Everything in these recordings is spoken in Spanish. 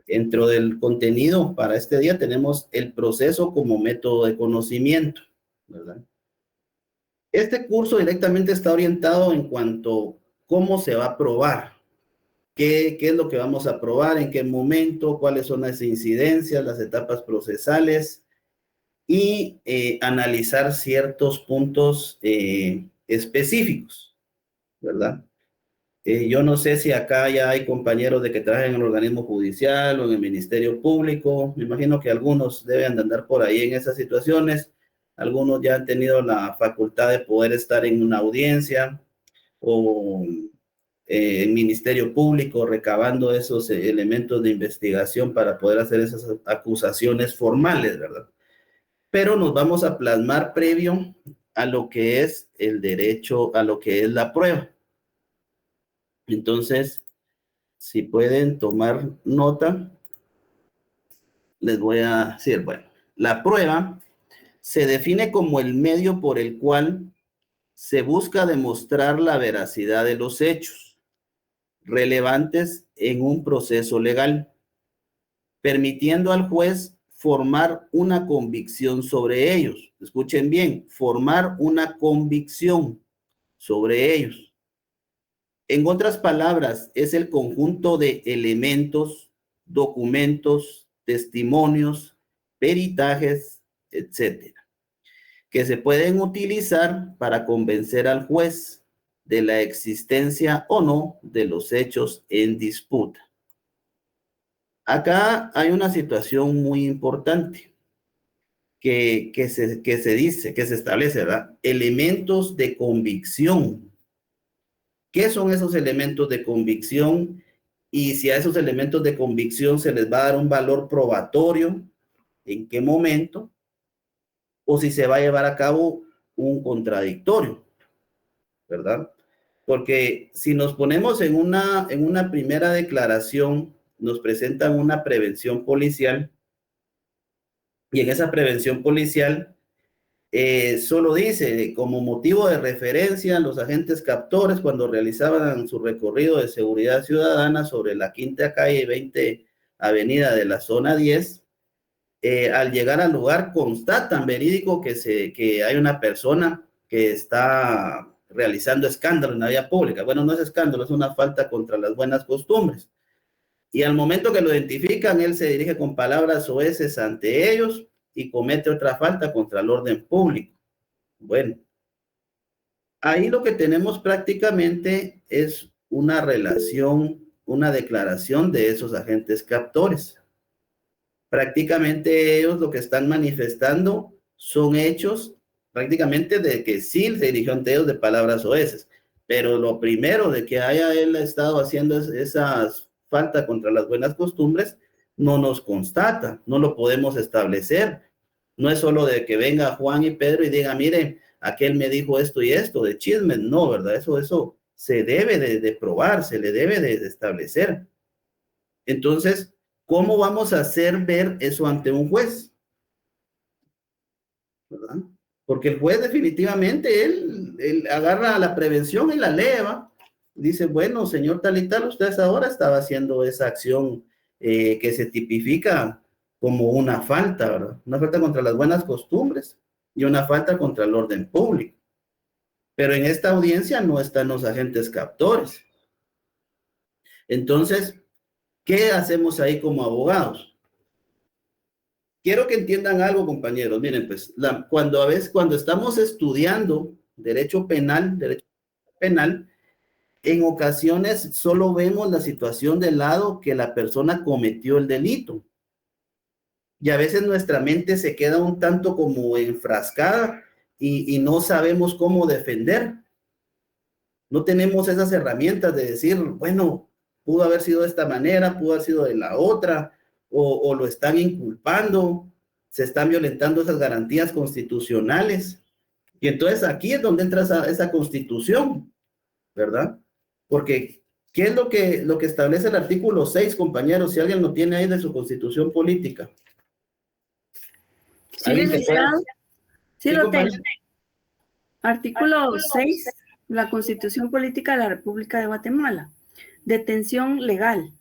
Dentro del contenido para este día tenemos el proceso como método de conocimiento, ¿verdad? Este curso directamente está orientado en cuanto a cómo se va a probar, qué es lo que vamos a probar, en qué momento, cuáles son las incidencias, las etapas procesales y analizar ciertos puntos específicos, ¿verdad? Yo no sé si acá ya hay compañeros de que trabajan en el organismo judicial o en el Ministerio Público. Me imagino que algunos deben de andar por ahí en esas situaciones. Algunos ya han tenido la facultad de poder estar en una audiencia o en Ministerio Público recabando esos elementos de investigación para poder hacer esas acusaciones formales, ¿verdad? Pero nos vamos a plasmar previo a lo que es el derecho, a lo que es la prueba. Entonces, si pueden tomar nota, les voy a decir, bueno, la prueba se define como el medio por el cual se busca demostrar la veracidad de los hechos relevantes en un proceso legal, permitiendo al juez formar una convicción sobre ellos. Escuchen bien, formar una convicción sobre ellos. En otras palabras, es el conjunto de elementos, documentos, testimonios, peritajes, etcétera, que se pueden utilizar para convencer al juez de la existencia o no de los hechos en disputa. Acá hay una situación muy importante que se dice, que se establece, ¿verdad? Elementos de convicción. ¿Qué son esos elementos de convicción? Y si a esos elementos de convicción se les va a dar un valor probatorio, ¿en qué momento? O si se va a llevar a cabo un contradictorio, ¿verdad? Porque si nos ponemos en una primera declaración, nos presentan una prevención policial, y en esa prevención policial solo dice, como motivo de referencia, los agentes captores cuando realizaban su recorrido de seguridad ciudadana sobre la Quinta Calle y 20 Avenida de la Zona 10, al llegar al lugar constatan verídico que hay una persona que está realizando escándalo en la vía pública. Bueno, no es escándalo, es una falta contra las buenas costumbres. Y al momento que lo identifican, él se dirige con palabras soeces ante ellos y comete otra falta contra el orden público. Bueno, ahí lo que tenemos prácticamente es una relación, una declaración de esos agentes captores. Prácticamente ellos lo que están manifestando son hechos prácticamente de que sí se dirigió ante ellos de palabras soeces, pero lo primero de que haya él estado haciendo esas faltas contra las buenas costumbres no nos constata, no lo podemos establecer. No es solo de que venga Juan y Pedro y diga, miren, aquel me dijo esto y esto, de chismes, no, ¿verdad? Eso se debe de probar, se le debe de establecer. Entonces, ¿cómo vamos a hacer ver eso ante un juez? ¿Verdad? Porque el juez definitivamente, él agarra la prevención y la eleva. Dice, bueno, señor tal y tal, usted ahora estaba haciendo esa acción que se tipifica como una falta, ¿verdad? Una falta contra las buenas costumbres y una falta contra el orden público. Pero en esta audiencia no están los agentes captores. Entonces, ¿qué hacemos ahí como abogados? Quiero que entiendan algo, compañeros. Miren, pues, cuando estamos estudiando derecho penal, en ocasiones solo vemos la situación del lado que la persona cometió el delito. Y a veces nuestra mente se queda un tanto como enfrascada y no sabemos cómo defender. No tenemos esas herramientas de decir, bueno, pudo haber sido de esta manera, pudo haber sido de la otra, o lo están inculpando, se están violentando esas garantías constitucionales. Y entonces aquí es donde entra esa constitución, ¿verdad? Porque, ¿qué es lo que establece el artículo 6, compañeros? Si alguien lo tiene ahí de su constitución política. Sí, licenciado. Sí, ¿Sí, lo tengo. compañero? Artículo 6, la Constitución Política de la República de Guatemala. Detención legal.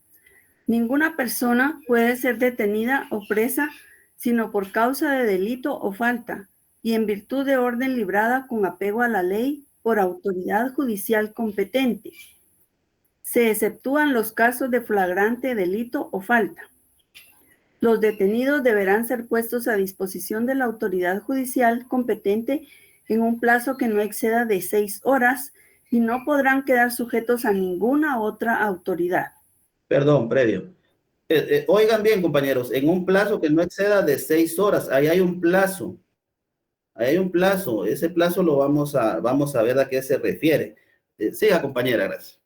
Ninguna persona puede ser detenida o presa sino por causa de delito o falta, y en virtud de orden librada con apego a la ley por autoridad judicial competente. Se exceptúan los casos de flagrante delito o falta. Los detenidos deberán ser puestos a disposición de la autoridad judicial competente en un plazo que no exceda de 6 horas y no podrán quedar sujetos a ninguna otra autoridad. Perdón, previo. Oigan bien, compañeros, en un plazo que no exceda de 6 horas, ahí hay un plazo. Ahí hay un plazo. Ese plazo lo vamos a ver a qué se refiere. Siga, compañera, gracias.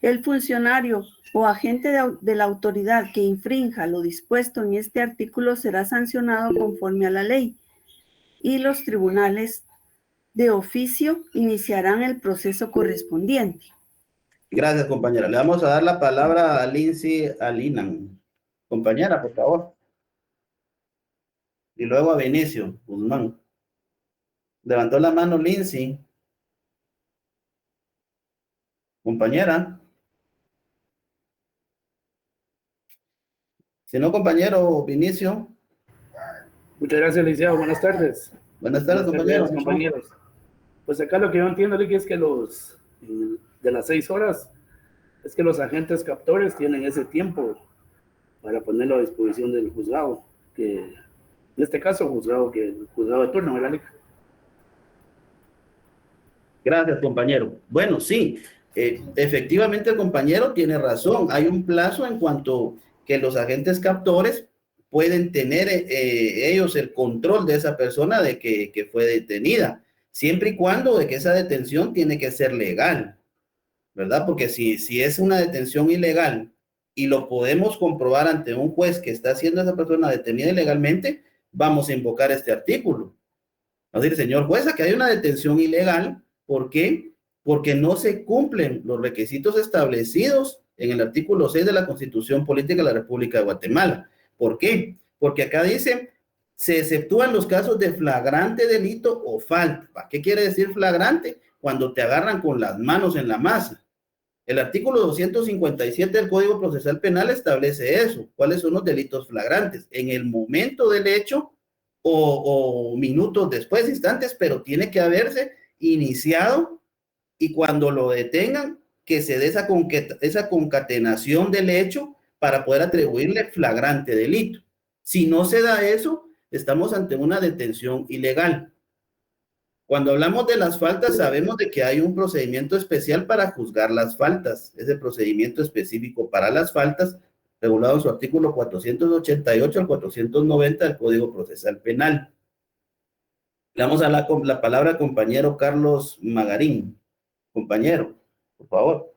El funcionario o agente de la autoridad que infrinja lo dispuesto en este artículo será sancionado conforme a la ley y los tribunales de oficio iniciarán el proceso correspondiente. Gracias, compañera. Le vamos a dar la palabra a Lindsay Alinan. Compañera, por favor. Y luego a Vinicio Guzmán. Levantó la mano Lindsay. Compañera. Si no, compañero Vinicio. Muchas gracias, licenciado. Buenas tardes. Buenas tardes, compañeros. Compañeros. Pues acá lo que yo entiendo es que de las 6 horas, es que los agentes captores tienen ese tiempo para ponerlo a disposición del juzgado, que en este caso el juzgado de turno, ¿verdad, Lic? Gracias, compañero. Bueno, sí, efectivamente el compañero tiene razón. Hay un plazo en cuanto que los agentes captores pueden tener ellos el control de esa persona de que fue detenida, siempre y cuando de que esa detención tiene que ser legal, ¿verdad? Porque si es una detención ilegal y lo podemos comprobar ante un juez que está haciendo a esa persona detenida ilegalmente, vamos a invocar este artículo. Vamos a decir, señor juez, aquí hay una detención ilegal. ¿Por qué? Porque no se cumplen los requisitos establecidos en el artículo 6 de la Constitución Política de la República de Guatemala. ¿Por qué? Porque acá dice, se exceptúan los casos de flagrante delito o falta. ¿Qué quiere decir flagrante? Cuando te agarran con las manos en la masa. El artículo 257 del Código Procesal Penal establece eso. ¿Cuáles son los delitos flagrantes? En el momento del hecho o minutos después, instantes, pero tiene que haberse iniciado y cuando lo detengan, que se dé esa concatenación del hecho para poder atribuirle flagrante delito. Si no se da eso, estamos ante una detención ilegal. Cuando hablamos de las faltas, sabemos de que hay un procedimiento especial para juzgar las faltas. Ese procedimiento específico para las faltas, regulado en su artículo 488 al 490 del Código Procesal Penal. Le damos a la palabra al compañero Carlos Magarín. Compañero, por favor.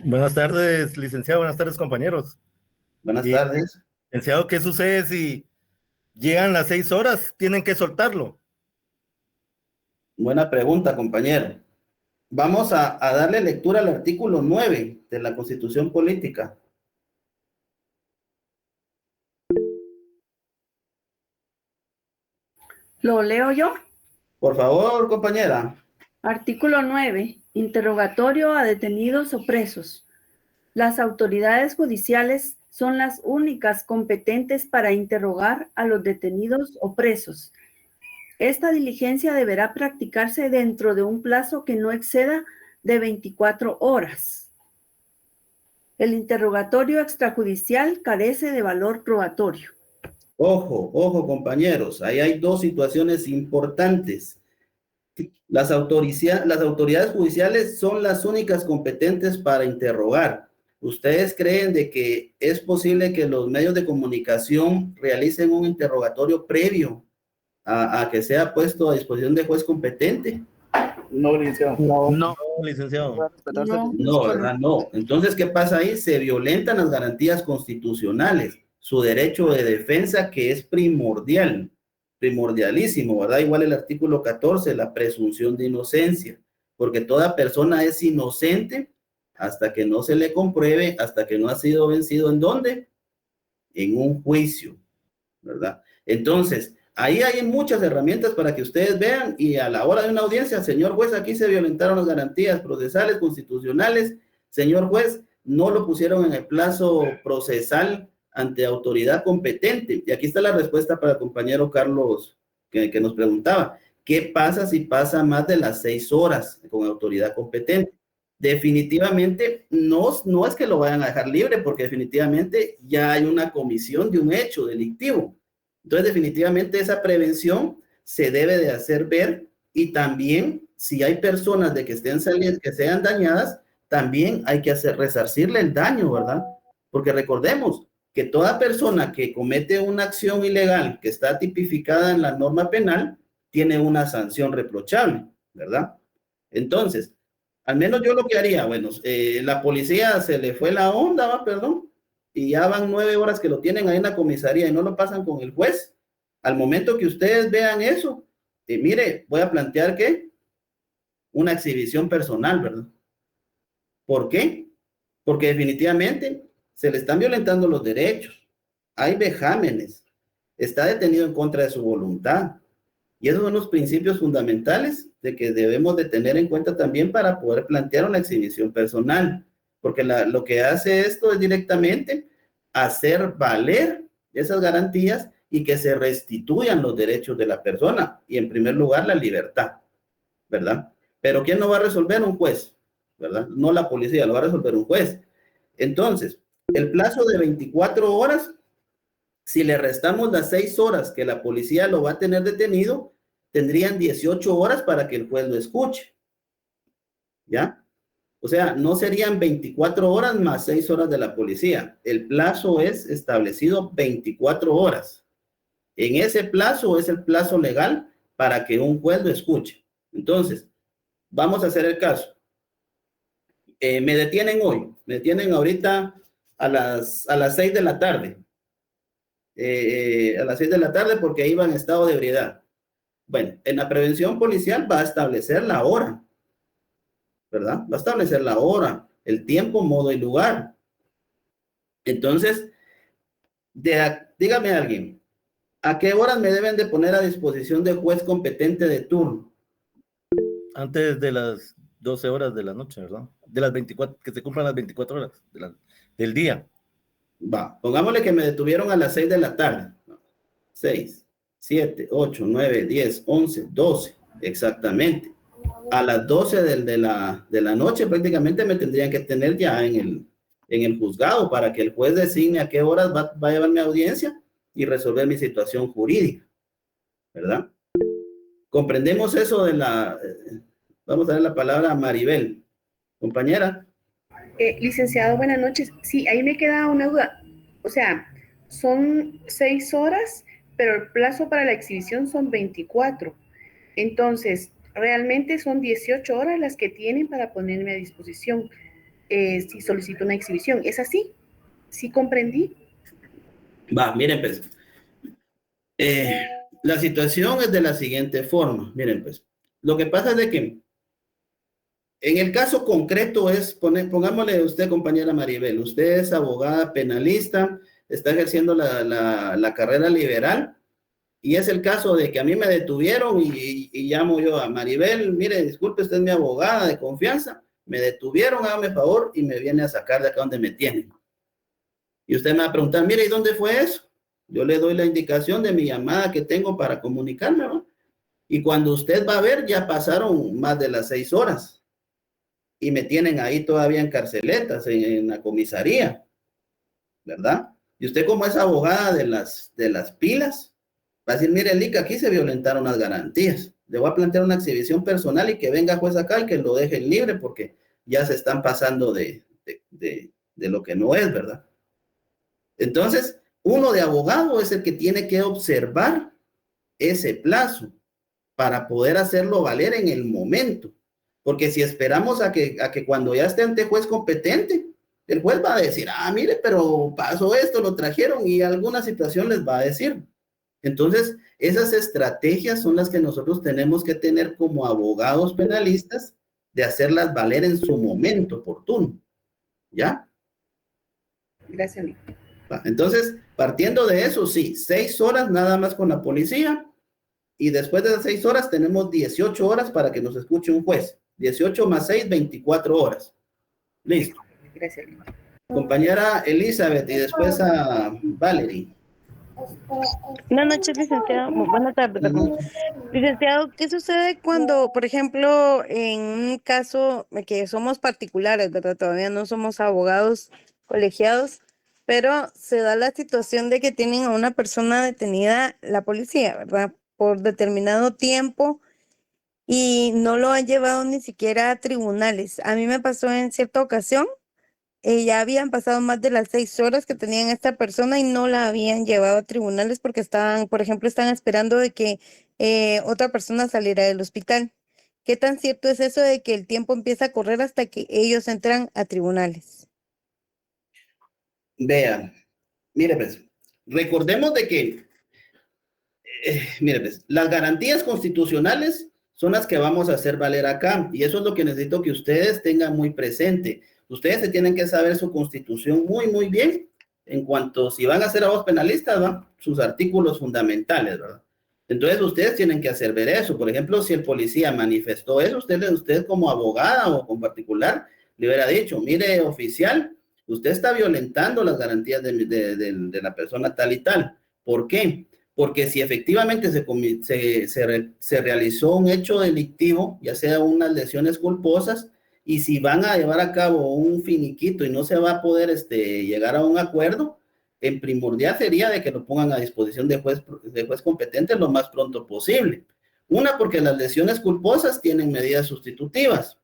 Buenas tardes, licenciado. Buenas tardes, compañeros. Buenas tardes. Licenciado, ¿qué sucede si llegan las 6 horas? Tienen que soltarlo. Buena pregunta, compañero. Vamos a darle lectura al artículo 9 de la Constitución Política. ¿Lo leo yo? Por favor, compañera. Artículo 9. Interrogatorio a detenidos o presos. Las autoridades judiciales son las únicas competentes para interrogar a los detenidos o presos. Esta diligencia deberá practicarse dentro de un plazo que no exceda de 24 horas. El interrogatorio extrajudicial carece de valor probatorio. Ojo, compañeros. Ahí hay dos situaciones importantes. Las autoridades judiciales son las únicas competentes para interrogar. ¿Ustedes creen de que es posible que los medios de comunicación realicen un interrogatorio previo a que sea puesto a disposición de juez competente? No, licenciado. No, licenciado. No, ¿verdad? No. Entonces, ¿qué pasa ahí? Se violentan las garantías constitucionales, su derecho de defensa, que es primordialísimo, ¿verdad? Igual el artículo 14, la presunción de inocencia, porque toda persona es inocente hasta que no se le compruebe, hasta que no ha sido vencido. ¿En dónde? En un juicio, ¿verdad? Entonces, ahí hay muchas herramientas para que ustedes vean, y a la hora de una audiencia, señor juez, aquí se violentaron las garantías procesales constitucionales, señor juez, no lo pusieron en el plazo procesal ante autoridad competente. Y aquí está la respuesta para el compañero Carlos que nos preguntaba. ¿Qué pasa si pasa más de las 6 horas con autoridad competente? Definitivamente no es que lo vayan a dejar libre, porque definitivamente ya hay una comisión de un hecho delictivo. Entonces, definitivamente esa prevención se debe de hacer ver, y también si hay personas de que estén saliendo, que sean dañadas, también hay que resarcirle el daño, ¿verdad? Porque recordemos que toda persona que comete una acción ilegal que está tipificada en la norma penal tiene una sanción reprochable, ¿verdad? Entonces, al menos yo lo que haría, bueno, la policía se le fue la onda, ¿va? Perdón, y ya van 9 horas que lo tienen ahí en la comisaría y no lo pasan con el juez. Al momento que ustedes vean eso, mire, voy a plantear que una exhibición personal, ¿verdad? ¿Por qué? Porque definitivamente se le están violentando los derechos. Hay vejámenes. Está detenido en contra de su voluntad. Y esos son los principios fundamentales de que debemos de tener en cuenta también para poder plantear una exhibición personal. Porque lo que hace esto es directamente hacer valer esas garantías y que se restituyan los derechos de la persona. Y en primer lugar, la libertad, ¿verdad? Pero ¿quién lo va a resolver? Un juez, ¿verdad? No la policía, lo va a resolver un juez. Entonces, el plazo de 24 horas, si le restamos las 6 horas que la policía lo va a tener detenido, tendrían 18 horas para que el juez lo escuche. ¿Ya? O sea, no serían 24 horas más 6 horas de la policía. El plazo es establecido 24 horas. En ese plazo es el plazo legal para que un juez lo escuche. Entonces, vamos a hacer el caso. Me detienen hoy, me detienen ahorita a las 6 de la tarde. A las 6 de la tarde porque iba en estado de ebriedad. Bueno, en la prevención policial va a establecer la hora, ¿verdad? Va a establecer la hora, el tiempo, modo y lugar. Entonces, dígame alguien, ¿a qué horas me deben de poner a disposición del juez competente de turno? Antes de las 12 horas de la noche, ¿verdad? De las 24, que se cumplan las 24 horas del día. Va, pongámosle que me detuvieron a las 6 de la tarde. 6, 7, 8, 9, 10, 11, 12, exactamente. A las 12 de la noche prácticamente me tendrían que tener ya en el juzgado para que el juez designe a qué horas va a llevar mi audiencia y resolver mi situación jurídica, ¿verdad? Comprendemos eso de vamos a dar la palabra a Maribel. Compañera. Licenciado, buenas noches. Sí, ahí me queda una duda. O sea, son 6 horas, pero el plazo para la exhibición son 24. Entonces, realmente son 18 horas las que tienen para ponerme a disposición si solicito una exhibición. ¿Es así? ¿Sí comprendí? Va, miren pues. La situación es de la siguiente forma. Miren pues. Lo que pasa es de que en el caso concreto pongámosle usted, compañera Maribel, usted es abogada penalista, está ejerciendo la carrera liberal, y es el caso de que a mí me detuvieron y llamo yo a Maribel, mire, disculpe, usted es mi abogada de confianza, me detuvieron, hágame favor, y me viene a sacar de acá donde me tienen. Y usted me va a preguntar, mire, ¿y dónde fue eso? Yo le doy la indicación de mi llamada que tengo para comunicarme, ¿no? Y cuando usted va a ver, ya pasaron más de las 6 horas. Y me tienen ahí todavía en carceletas, en la comisaría, ¿verdad? Y usted, como es abogada de las pilas, va a decir, mire, Lica, aquí se violentaron las garantías. Le voy a plantear una exhibición personal y que venga juez acá y que lo dejen libre porque ya se están pasando de lo que no es, ¿verdad? Entonces, uno de abogado es el que tiene que observar ese plazo para poder hacerlo valer en el momento. Porque si esperamos a que cuando ya esté ante juez competente, el juez va a decir, mire, pero pasó esto, lo trajeron, y alguna situación les va a decir. Entonces, esas estrategias son las que nosotros tenemos que tener como abogados penalistas, de hacerlas valer en su momento oportuno. ¿Ya? Gracias. Entonces, partiendo de eso, sí, 6 horas nada más con la policía, y después de las 6 horas tenemos 18 horas para que nos escuche un juez. 18 más 6, 24 horas. Listo. Gracias. Compañera Elizabeth y después a Valerie. Buenas noches, licenciado. Buenas tardes, perdón. Licenciado, ¿qué sucede cuando, por ejemplo, en un caso que somos particulares, ¿verdad? Todavía no somos abogados colegiados, pero se da la situación de que tienen a una persona detenida la policía, ¿verdad? Por determinado tiempo y no lo han llevado ni siquiera a tribunales. A mí me pasó en cierta ocasión, ya habían pasado más de las 6 horas que tenían esta persona y no la habían llevado a tribunales porque estaban, por ejemplo, están esperando de que otra persona saliera del hospital. ¿Qué tan cierto es eso de que el tiempo empieza a correr hasta que ellos entran a tribunales? Vean, mire pues, recordemos de que, mire pues, las garantías constitucionales son las que vamos a hacer valer acá, y eso es lo que necesito que ustedes tengan muy presente. Ustedes se tienen que saber su constitución muy, muy bien, en cuanto si van a ser abogados penalistas, ¿va? Sus artículos fundamentales, ¿verdad? Entonces ustedes tienen que hacer ver eso. Por ejemplo, si el policía manifestó eso, usted como abogada o con particular le hubiera dicho, mire, oficial, usted está violentando las garantías de la persona tal y tal. ¿Por qué? Porque si efectivamente se realizó un hecho delictivo, ya sea unas lesiones culposas, y si van a llevar a cabo un finiquito y no se va a poder llegar a un acuerdo, en primordial sería de que lo pongan a disposición de juez competente lo más pronto posible. Una, porque las lesiones culposas tienen medidas sustitutivas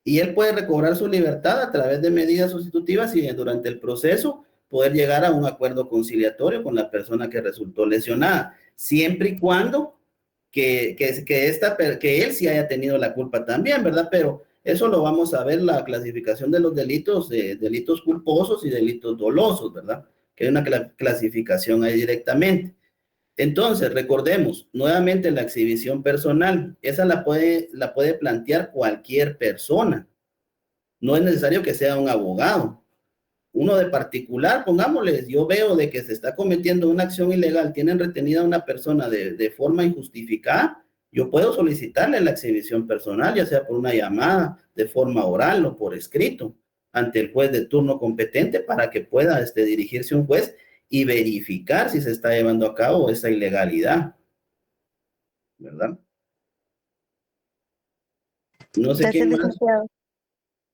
y él puede recobrar su libertad a través de medidas sustitutivas y durante el proceso poder llegar a un acuerdo conciliatorio con la persona que resultó lesionada, siempre y cuando que él sí haya tenido la culpa también, ¿verdad? Pero eso lo vamos a ver, la clasificación de los delitos, delitos culposos y delitos dolosos, ¿verdad? Que hay una clasificación ahí directamente. Entonces, recordemos, nuevamente la exhibición personal, esa la puede plantear cualquier persona. No es necesario que sea un abogado. Uno de particular, pongámosles, yo veo de que se está cometiendo una acción ilegal, tienen retenida a una persona de forma injustificada, yo puedo solicitarle la exhibición personal, ya sea por una llamada, de forma oral o por escrito, ante el juez de turno competente para que pueda dirigirse a un juez y verificar si se está llevando a cabo esa ilegalidad, ¿verdad? No sé quién más.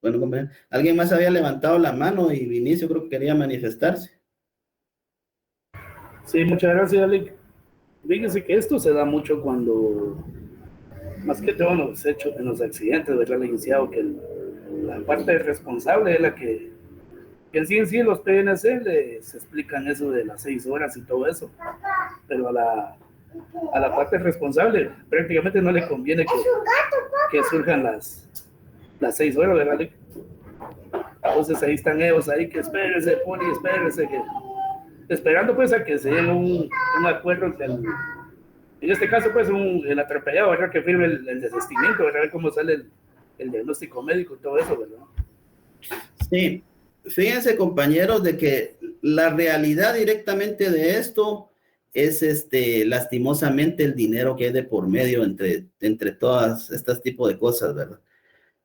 Bueno, compañero, alguien más había levantado la mano y Vinicio creo que quería manifestarse. Sí, muchas gracias, Alec. Fíjense que esto se da mucho cuando, más que todo en los accidentes, ¿verdad, licenciado? Que la parte responsable es la que en sí los PNC les explican eso de las 6 horas y todo eso, pero a la parte responsable prácticamente no le conviene que surjan las 6 horas, ¿verdad, Alec? Entonces ahí están ellos ahí que espérese, poli, espérese, esperando pues a que se llegue un acuerdo entre en este caso pues el atropellado, ¿verdad? Que firme el desistimiento, ¿verdad? Ver cómo sale el diagnóstico médico y todo eso, ¿verdad? Sí, fíjense compañeros de que la realidad directamente de esto es lastimosamente el dinero que hay de por medio entre todas estas tipos de cosas, ¿verdad?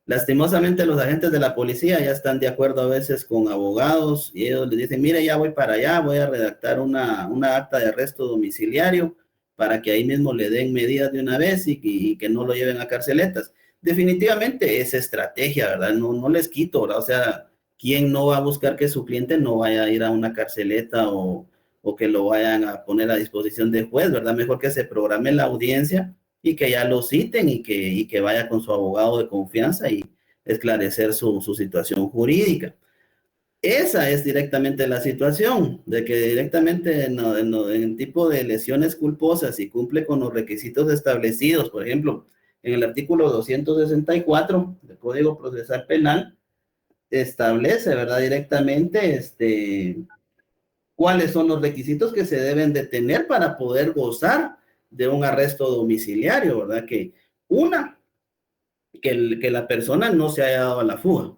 Lastimosamente los agentes de la policía ya están de acuerdo a veces con abogados y ellos les dicen, mire, ya voy para allá, voy a redactar una acta de arresto domiciliario para que ahí mismo le den medidas de una vez y que no lo lleven a carceletas. Definitivamente es estrategia, ¿verdad? No les quito, ¿verdad? O sea, ¿quién no va a buscar que su cliente no vaya a ir a una carceleta o que lo vayan a poner a disposición del juez, ¿verdad? Mejor que se programe la audiencia y que ya lo citen y que vaya con su abogado de confianza y esclarecer su situación jurídica. Esa es directamente la situación, de que directamente en tipo de lesiones culposas, si cumple con los requisitos establecidos, por ejemplo, en el artículo 264 del Código Procesal Penal, establece, ¿verdad? Directamente cuáles son los requisitos que se deben de tener para poder gozar de un arresto domiciliario, ¿verdad? Que la persona no se haya dado a la fuga,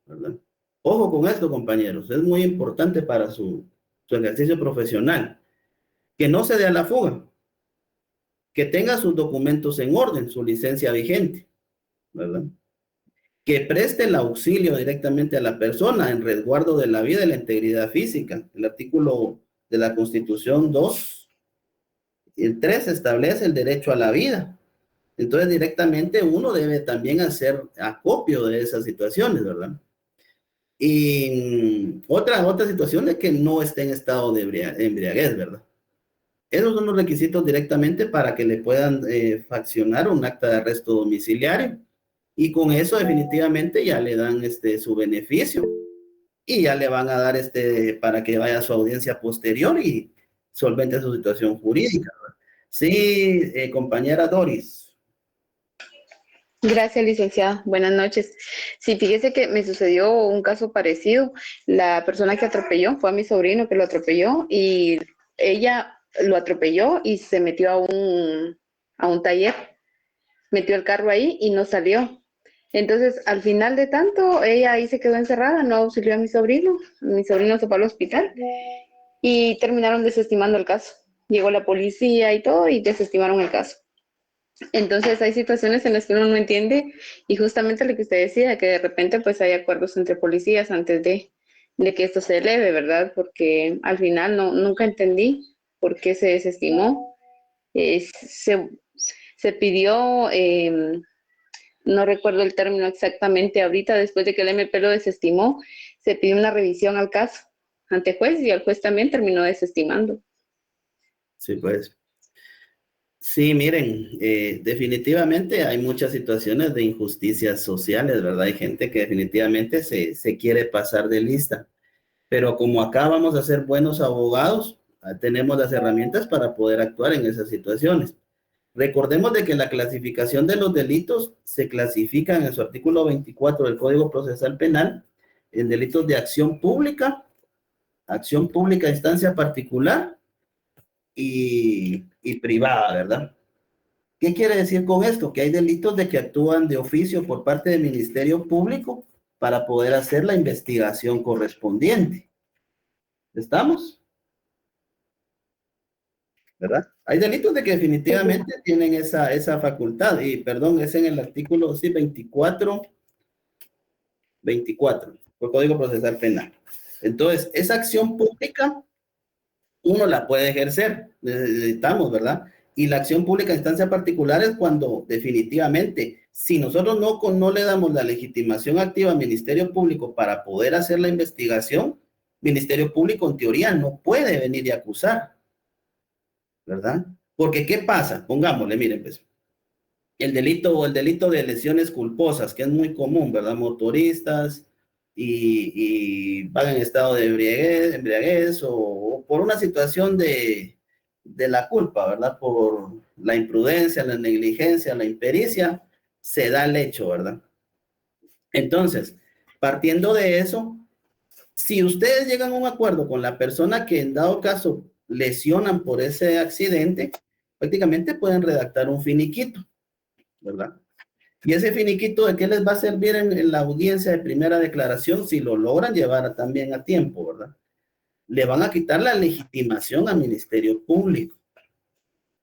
¿verdad? Ojo con esto, compañeros, es muy importante para su ejercicio profesional, que no se dé a la fuga, que tenga sus documentos en orden, su licencia vigente, ¿verdad? que preste el auxilio directamente a la persona en resguardo de la vida y la integridad física. El artículo de la Constitución 2, el 3 establece el derecho a la vida. Entonces, directamente uno debe también hacer acopio de esas situaciones, ¿verdad? Y otra situación es que no esté en estado de embriaguez, ¿verdad? Esos son los requisitos directamente para que le puedan faccionar un acta de arresto domiciliario. Y con eso definitivamente ya le dan su beneficio. Y ya le van a dar para que vaya a su audiencia posterior y solvente su situación jurídica, ¿verdad? Sí, compañera Doris. Gracias, licenciado. Buenas noches. Sí, fíjese que me sucedió un caso parecido. La persona que atropelló fue a mi sobrino que lo atropelló y ella lo atropelló y se metió a un taller. Metió el carro ahí y no salió. Entonces, al final de tanto, ella ahí se quedó encerrada, no auxilió a mi sobrino. Mi sobrino se fue al hospital y terminaron desestimando el caso. Llegó la policía y todo y desestimaron el caso. Entonces hay situaciones en las que uno no entiende y justamente lo que usted decía, que de repente pues hay acuerdos entre policías antes de que esto se eleve, ¿verdad? Porque al final nunca entendí por qué se desestimó. Se pidió, no recuerdo el término exactamente ahorita, después de que el MP lo desestimó, se pidió una revisión al caso ante juez y el juez también terminó desestimando. Sí, pues. Sí, miren, definitivamente hay muchas situaciones de injusticias sociales, ¿verdad? Hay gente que definitivamente se quiere pasar de lista, pero como acá vamos a ser buenos abogados, tenemos las herramientas para poder actuar en esas situaciones. Recordemos de que la clasificación de los delitos se clasifican en su artículo 24 del Código Procesal Penal en delitos de acción pública a instancia particular y privada, ¿verdad? ¿Qué quiere decir con esto? Que hay delitos de que actúan de oficio por parte del Ministerio Público para poder hacer la investigación correspondiente. ¿Estamos? ¿Verdad? Hay delitos de que definitivamente tienen esa facultad. Y perdón, es en el artículo 24, del Código Procesal Penal. Entonces, esa acción pública uno la puede ejercer, necesitamos, ¿verdad? Y la acción pública a instancia particular es cuando definitivamente, si nosotros no le damos la legitimación activa al Ministerio Público para poder hacer la investigación, Ministerio Público en teoría no puede venir y acusar, ¿verdad? Porque ¿qué pasa? Pongámosle, miren pues, el delito de lesiones culposas, que es muy común, ¿verdad? Motoristas y van en estado de embriaguez o por una situación de la culpa, ¿verdad? Por la imprudencia, la negligencia, la impericia, se da el hecho, ¿verdad? Entonces, partiendo de eso, si ustedes llegan a un acuerdo con la persona que en dado caso lesionan por ese accidente, prácticamente pueden redactar un finiquito, ¿verdad? Y ese finiquito, ¿de qué les va a servir en la audiencia de primera declaración si lo logran llevar también a tiempo, ¿verdad? Le van a quitar la legitimación al Ministerio Público.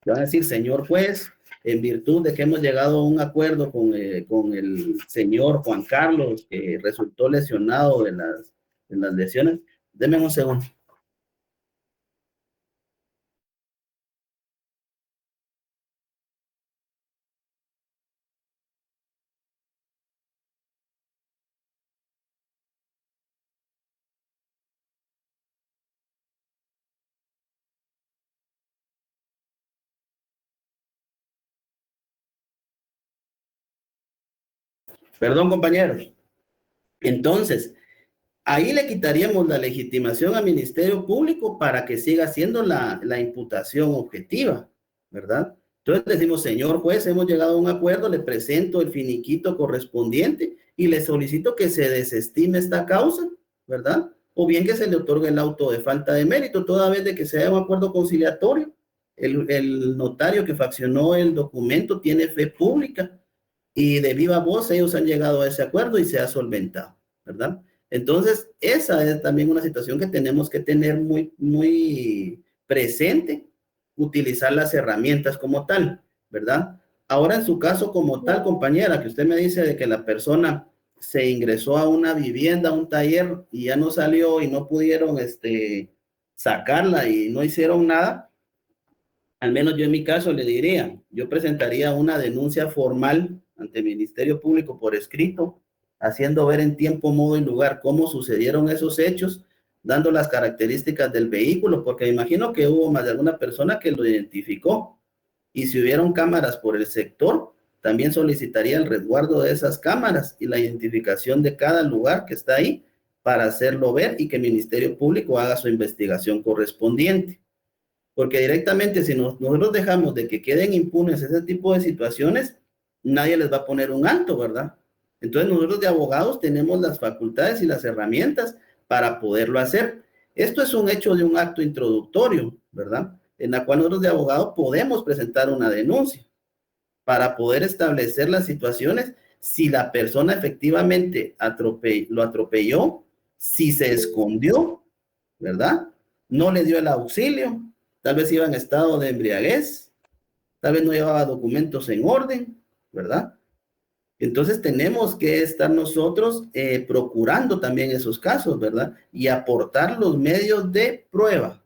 Le van a decir, señor juez, en virtud de que hemos llegado a un acuerdo con el señor Juan Carlos, que resultó lesionado de las lesiones, denme un segundo. Perdón, compañeros. Entonces, ahí le quitaríamos la legitimación al Ministerio Público para que siga siendo la imputación objetiva, ¿verdad? Entonces decimos, señor juez, hemos llegado a un acuerdo, le presento el finiquito correspondiente y le solicito que se desestime esta causa, ¿verdad? O bien que se le otorgue el auto de falta de mérito, toda vez de que sea un acuerdo conciliatorio. El notario que faccionó el documento tiene fe pública y de viva voz ellos han llegado a ese acuerdo y se ha solventado, ¿verdad? Entonces, esa es también una situación que tenemos que tener muy, muy presente, utilizar las herramientas como tal, ¿verdad? Ahora, en su caso como tal, compañera, que usted me dice de que la persona se ingresó a una vivienda, a un taller, y ya no salió y no pudieron sacarla y no hicieron nada, al menos yo en mi caso le diría, yo presentaría una denuncia formal ante el Ministerio Público por escrito, haciendo ver en tiempo, modo y lugar cómo sucedieron esos hechos, dando las características del vehículo, porque me imagino que hubo más de alguna persona que lo identificó, y si hubieron cámaras por el sector, también solicitaría el resguardo de esas cámaras y la identificación de cada lugar que está ahí para hacerlo ver y que el Ministerio Público haga su investigación correspondiente. Porque directamente si nosotros dejamos de que queden impunes ese tipo de situaciones, nadie les va a poner un alto, ¿verdad? Entonces nosotros de abogados tenemos las facultades y las herramientas para poderlo hacer. Esto es un hecho de un acto introductorio, ¿verdad? En la cual nosotros de abogados podemos presentar una denuncia para poder establecer las situaciones si la persona efectivamente lo atropelló, si se escondió, ¿verdad? No le dio el auxilio, tal vez iba en estado de embriaguez, tal vez no llevaba documentos en orden, ¿verdad? Entonces tenemos que estar nosotros procurando también esos casos, ¿verdad? Y aportar los medios de prueba.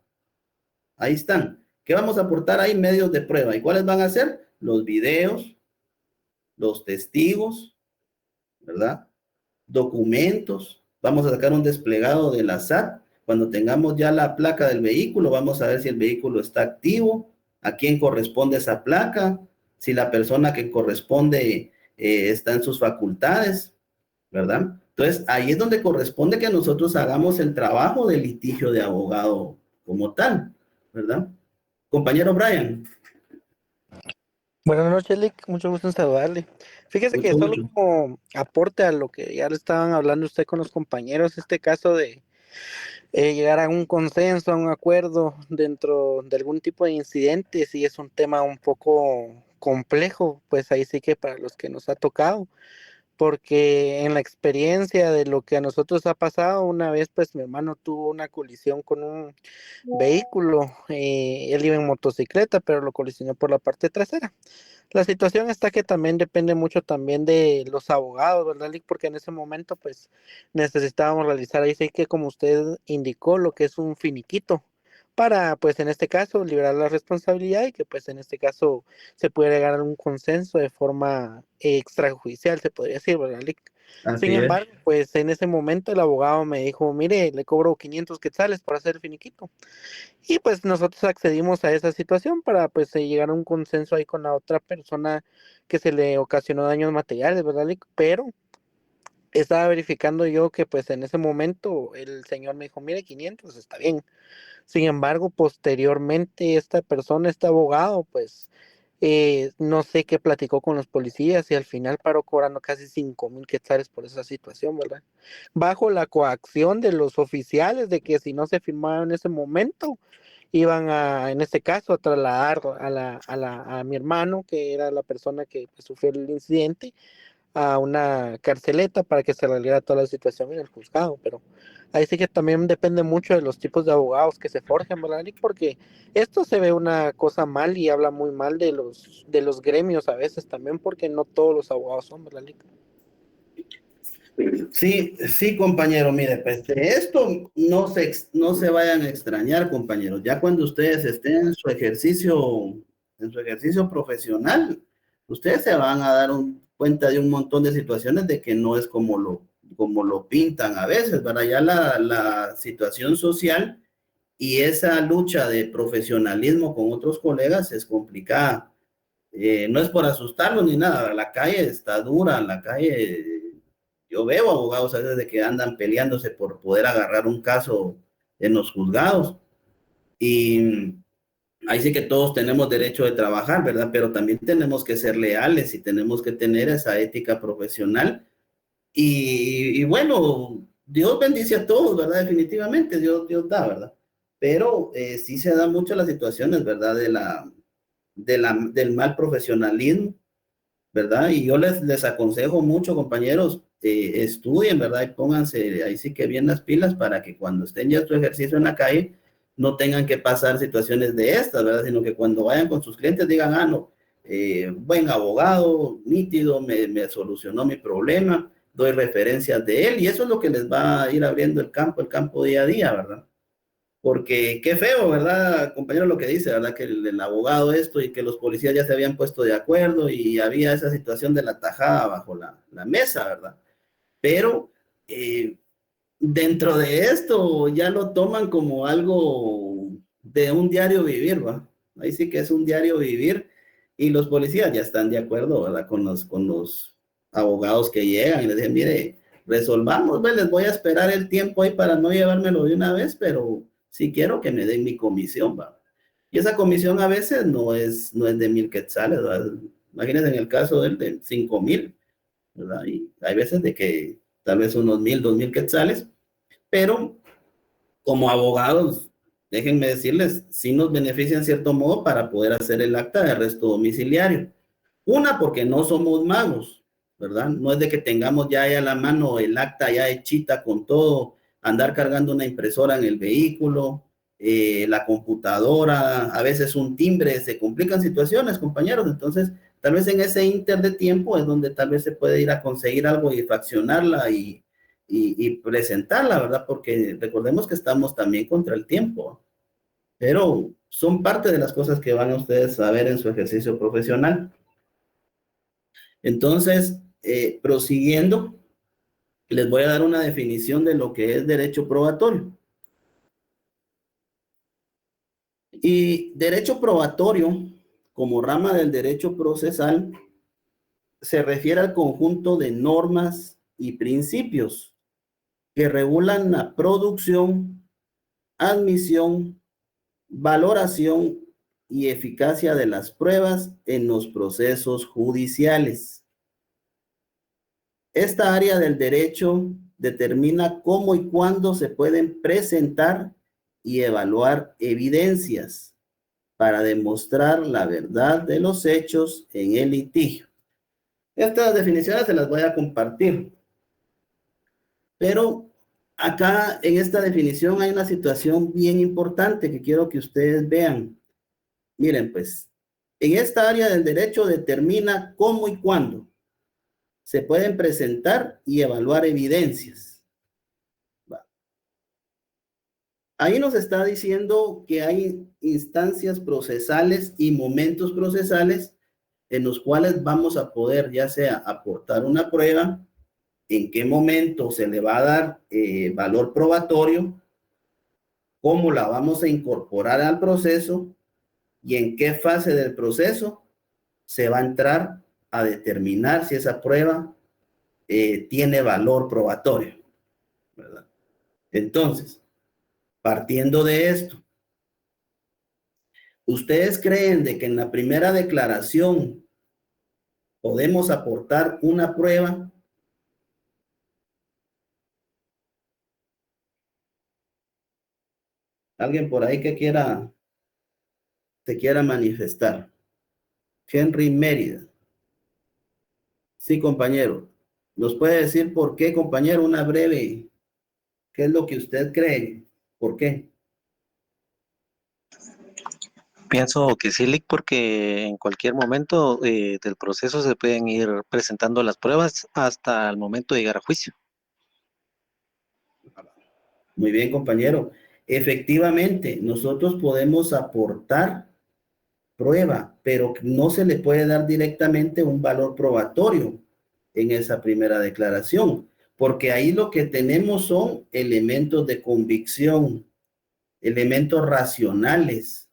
Ahí están. ¿Qué vamos a aportar ahí? Medios de prueba. ¿Y cuáles van a ser? Los videos, los testigos, ¿verdad? Documentos. Vamos a sacar un desplegado de la SAT. Cuando tengamos ya la placa del vehículo, vamos a ver si el vehículo está activo, a quién corresponde esa placa, si la persona que corresponde está en sus facultades, ¿verdad? Entonces, ahí es donde corresponde que nosotros hagamos el trabajo de litigio de abogado como tal, ¿verdad? Compañero Brian. Buenas noches, Lick. Mucho gusto en saludarle. Fíjese que solo como aporte a lo que ya le estaban hablando usted con los compañeros, este caso de llegar a un consenso, a un acuerdo dentro de algún tipo de incidente, sí es un tema un poco complejo, pues ahí sí que para los que nos ha tocado, porque en la experiencia de lo que a nosotros ha pasado, una vez pues mi hermano tuvo una colisión con un vehículo, él iba en motocicleta, pero lo colisionó por la parte trasera. La situación está que también depende mucho también de los abogados, ¿verdad, Lick? Porque en ese momento pues necesitábamos realizar ahí sí que como usted indicó lo que es un finiquito para pues en este caso liberar la responsabilidad y que pues en este caso se puede llegar a un consenso de forma extrajudicial, se podría decir, ¿verdad, Lick? Sin embargo, pues en ese momento el abogado me dijo, mire, le cobro 500 quetzales por hacer el finiquito. Y pues nosotros accedimos a esa situación para pues llegar a un consenso ahí con la otra persona que se le ocasionó daños materiales, ¿verdad, Lick? Pero estaba verificando yo que pues en ese momento el señor me dijo, mire, 500 está bien. Sin embargo, posteriormente esta persona, este abogado, pues no sé qué platicó con los policías y al final paró cobrando casi 5,000 quetzales por esa situación, ¿verdad? Bajo la coacción de los oficiales de que si no se firmaba en ese momento, iban a, en este caso, a trasladar a mi hermano, que era la persona que pues, sufrió el incidente, a una carceleta para que se realizara toda la situación en el juzgado, pero ahí sí que también depende mucho de los tipos de abogados que se forjen, ¿verdad, Nick? Porque esto se ve una cosa mal y habla muy mal de los gremios a veces también, porque no todos los abogados son, ¿verdad, Nick? Sí, sí, compañero, mire, pues de esto no se vayan a extrañar, compañeros. Ya cuando ustedes estén en su ejercicio profesional, ustedes se van a dar cuenta de un montón de situaciones de que no es como lo pintan a veces, ¿verdad? Ya la situación social y esa lucha de profesionalismo con otros colegas es complicada. No es por asustarlos ni nada, la calle está dura, la calle... Yo veo abogados a veces de que andan peleándose por poder agarrar un caso en los juzgados. Y ahí sí que todos tenemos derecho de trabajar, ¿verdad? Pero también tenemos que ser leales y tenemos que tener esa ética profesional. Y bueno, Dios bendice a todos, ¿verdad? Definitivamente, Dios da, ¿verdad? Pero sí se dan mucho las situaciones, ¿verdad? Del mal profesionalismo, ¿verdad? Y yo les aconsejo mucho, compañeros, estudien, ¿verdad? Y pónganse ahí sí que bien las pilas para que cuando estén ya en su ejercicio en la calle no tengan que pasar situaciones de estas, ¿verdad? Sino que cuando vayan con sus clientes digan, no, buen abogado, nítido, me solucionó mi problema, doy referencias de él, y eso es lo que les va a ir abriendo el campo día a día, ¿verdad? Porque qué feo, ¿verdad, compañero? Lo que dice, ¿verdad? Que el abogado esto y que los policías ya se habían puesto de acuerdo y había esa situación de la tajada bajo la mesa, ¿verdad? Pero dentro de esto ya lo toman como algo de un diario vivir, ¿va? Ahí sí que es un diario vivir y los policías ya están de acuerdo, ¿verdad? Con los abogados que llegan y les dicen, mire, resolvamos, ¿ve? Les voy a esperar el tiempo ahí para no llevármelo de una vez, pero sí quiero que me den mi comisión, ¿va? Y esa comisión a veces no es de 1,000 quetzales, ¿verdad? Imagínense en el caso de 5,000, ¿verdad? Y hay veces de que tal vez unos 1,000, 2,000 quetzales, pero como abogados, déjenme decirles, sí nos beneficia en cierto modo para poder hacer el acta de arresto domiciliario. Una, porque no somos magos, ¿verdad? No es de que tengamos ya ahí a la mano el acta ya hechita con todo, andar cargando una impresora en el vehículo, la computadora, a veces un timbre, se complican situaciones, compañeros. Entonces, tal vez en ese inter de tiempo es donde tal vez se puede ir a conseguir algo y fraccionarla y presentarla, ¿verdad? Porque recordemos que estamos también contra el tiempo, pero son parte de las cosas que van a ustedes a ver en su ejercicio profesional. Entonces, prosiguiendo, les voy a dar una definición de lo que es derecho probatorio. Y derecho probatorio, como rama del derecho procesal, se refiere al conjunto de normas y principios que regulan la producción, admisión, valoración y eficacia de las pruebas en los procesos judiciales. Esta área del derecho determina cómo y cuándo se pueden presentar y evaluar evidencias para demostrar la verdad de los hechos en el litigio. Estas definiciones se las voy a compartir. Pero acá en esta definición hay una situación bien importante que quiero que ustedes vean. Miren, pues, en esta área del derecho determina cómo y cuándo se pueden presentar y evaluar evidencias. Ahí nos está diciendo que hay instancias procesales y momentos procesales en los cuales vamos a poder ya sea aportar una prueba, en qué momento se le va a dar valor probatorio, cómo la vamos a incorporar al proceso y en qué fase del proceso se va a entrar a determinar si esa prueba tiene valor probatorio, ¿verdad? Entonces, partiendo de esto, ¿ustedes creen de que en la primera declaración podemos aportar una prueba? ¿Alguien por ahí que se quiera manifestar? Henry Mérida. Sí, compañero. ¿Nos puede decir por qué, compañero? Una breve. ¿Qué es lo que usted cree? ¿Por qué? Pienso que sí, Lick, porque en cualquier momento del proceso se pueden ir presentando las pruebas hasta el momento de llegar a juicio. Muy bien, compañero. Efectivamente, nosotros podemos aportar prueba, pero no se le puede dar directamente un valor probatorio en esa primera declaración, porque ahí lo que tenemos son elementos de convicción, elementos racionales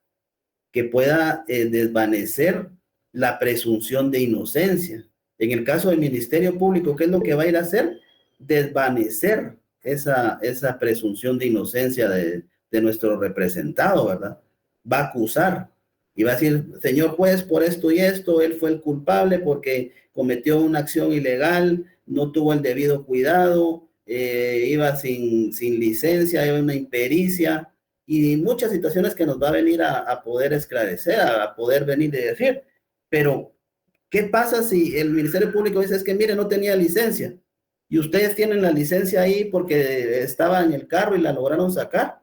que pueda desvanecer la presunción de inocencia. En el caso del Ministerio Público, ¿qué es lo que va a ir a hacer? Desvanecer esa presunción de inocencia de nuestro representado, ¿verdad? Va a acusar y va a decir, señor juez, por esto y esto, él fue el culpable porque cometió una acción ilegal, no tuvo el debido cuidado, iba sin licencia, iba una impericia, y muchas situaciones que nos va a venir a poder esclarecer, a poder venir y decir. Pero, ¿qué pasa si el Ministerio Público dice, es que mire, no tenía licencia, y ustedes tienen la licencia ahí porque estaba en el carro y la lograron sacar?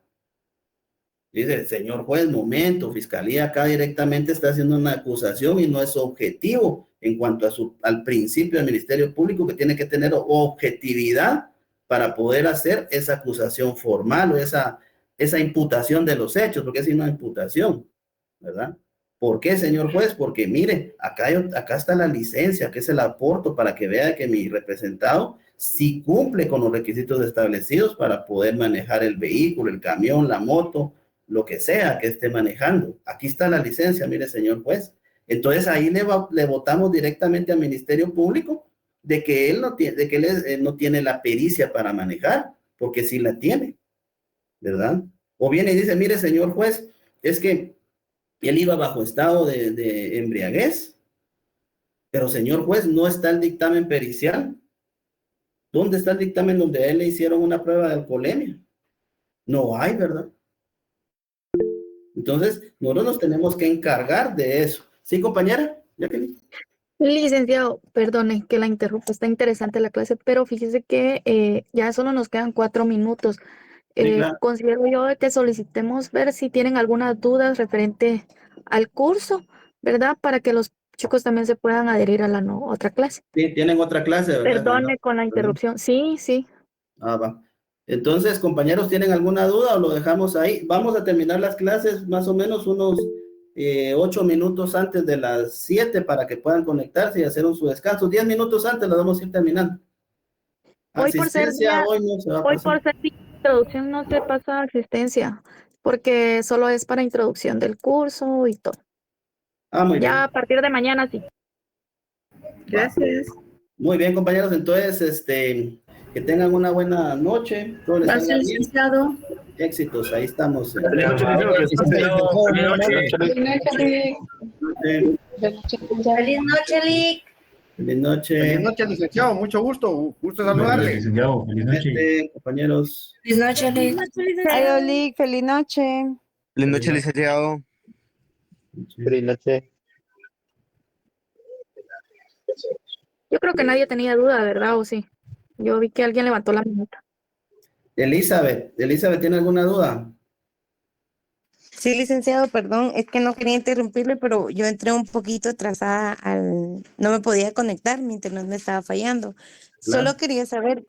Dice, señor juez, momento, fiscalía acá directamente está haciendo una acusación y no es objetivo en cuanto al principio del Ministerio Público, que tiene que tener objetividad para poder hacer esa acusación formal o esa imputación de los hechos, porque es una imputación, ¿verdad? ¿Por qué, señor juez? Porque mire, acá está la licencia, que se la aporto para que vea que mi representado sí cumple con los requisitos establecidos para poder manejar el vehículo, el camión, la moto, lo que sea que esté manejando. Aquí está la licencia, mire, señor juez. Entonces ahí le votamos directamente al Ministerio Público de que él no tiene la pericia para manejar, porque sí la tiene, ¿verdad? O viene y dice, mire, señor juez, es que él iba bajo estado de embriaguez, pero señor juez, no está el dictamen pericial. ¿Dónde está el dictamen donde a él le hicieron una prueba de alcoholemia? No hay, ¿verdad? Entonces, nosotros nos tenemos que encargar de eso. ¿Sí, compañera? Jacqueline. Licenciado, perdone que la interrumpa, está interesante la clase, pero fíjese que ya solo nos quedan 4 minutos. Sí, claro. Considero yo de que solicitemos ver si tienen algunas dudas referente al curso, ¿verdad? Para que los chicos también se puedan adherir a la otra clase. Sí, tienen otra clase, ¿verdad? Perdone con la interrupción. Sí, sí. Ah, va. Entonces, compañeros, ¿tienen alguna duda o lo dejamos ahí? Vamos a terminar las clases más o menos unos 8 minutos antes de las 7 para que puedan conectarse y hacer su descanso. 10 minutos antes las vamos a ir terminando. Hoy por ser día, hoy no se va a hoy pasar. por ser día de introducción no se pasa asistencia, porque solo es para introducción del curso y todo. Ah, muy Ya bien. a partir de mañana sí. Gracias. Muy bien, compañeros. Entonces, que tengan una buena noche. Todo les salga Gracias, bien. licenciado. Éxitos. Ahí estamos. Feliz noche, licenciado. Feliz noche. Feliz noche, Lick. Feliz noche. Feliz noche, licenciado. Mucho gusto. Gusto saludarle. Licenciado, feliz noche. Compañeros. Feliz noche, Lick. Adiós, Lick, feliz noche. Feliz noche, licenciado. Feliz noche. Yo creo que nadie tenía duda, ¿verdad? ¿O sí? Yo vi que alguien levantó la mano. Elizabeth, ¿tiene alguna duda? Sí, licenciado, perdón, es que no quería interrumpirle, pero yo entré un poquito atrasada no me podía conectar, mi internet me estaba fallando. Claro. Solo quería saber